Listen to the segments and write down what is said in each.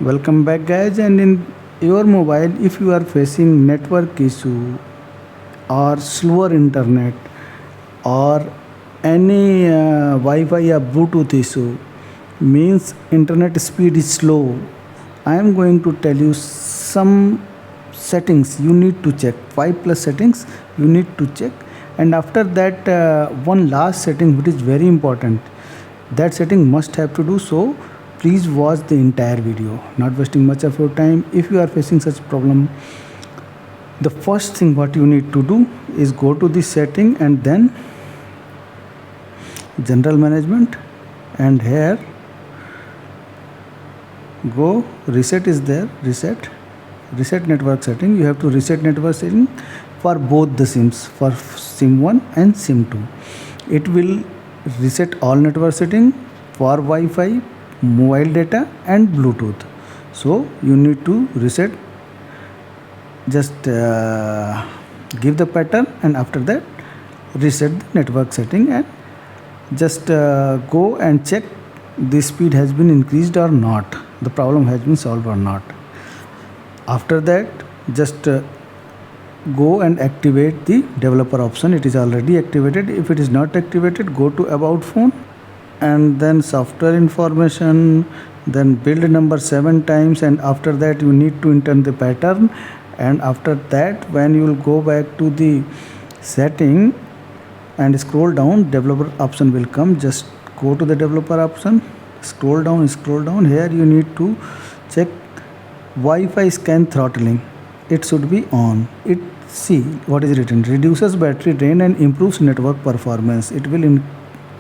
Welcome back guys, and in your mobile if you are facing network issue or slower internet or any Wi-Fi or Bluetooth issue, means internet speed is slow, I am going to tell you some settings you need to check. 5 plus settings you need to check, and after that one last setting which is very important, that setting must have to do. So please watch the entire video, not wasting much of your time. If you are facing such problem, the first thing what you need to do is go to the setting and then general management, and here go reset is there, reset network setting. You have to reset network setting for both the sims, for sim 1 and sim 2. It will reset all network setting for Wi-Fi, mobile data and Bluetooth. So you need to reset, just give the pattern, and after that reset the network setting, and just go and check the speed has been increased or not, the problem has been solved or not. After that just go and activate the developer option. It is already activated. If it is not activated, go to about phone and then software information, then build number 7 times, and after that you need to enter the pattern. And after that, when you will go back to the setting and scroll down, developer option will come. Just go to the developer option, scroll down. Here you need to check Wi-Fi scan throttling. It should be on. It, see what is written, reduces battery drain and improves network performance. It will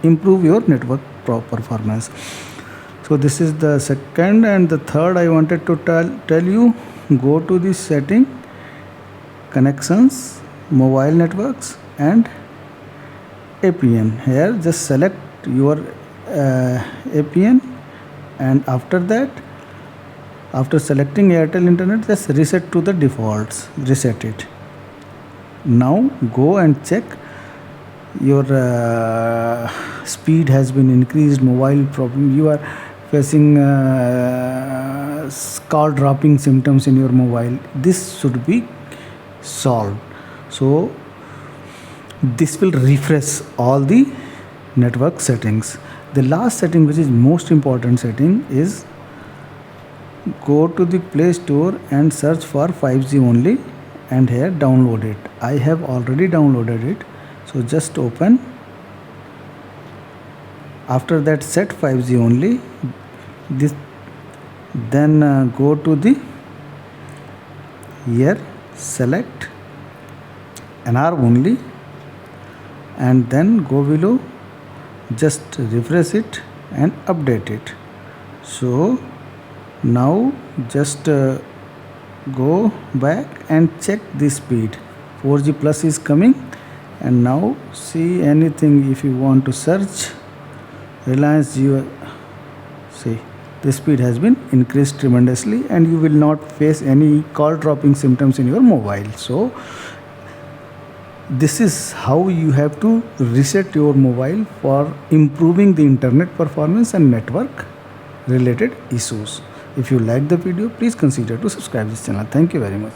improve your network performance. So this is the second. And the third I wanted to tell you, go to the setting, connections, mobile networks and APN. Here just select your APN, and after that, after selecting Airtel Internet, just reset to the defaults, reset it. Now go and check your speed has been increased. Mobile problem, you are facing call dropping symptoms in your mobile, this should be solved. So this will refresh all the network settings. The last setting, which is most important setting, is go to the Play Store and search for 5G only, and here download it. I have already downloaded it, so just open. After that, set 5G only. This, then go to the here, select NR only, and then go below, just refresh it and update it. So now just go back and check the speed. 4G plus is coming, and now see anything. If you want to search Reliance Jio, see the speed has been increased tremendously, and you will not face any call dropping symptoms in your mobile. So this is how you have to reset your mobile for improving the internet performance and network related issues. If you like the video, please consider to subscribe this channel. Thank you very much.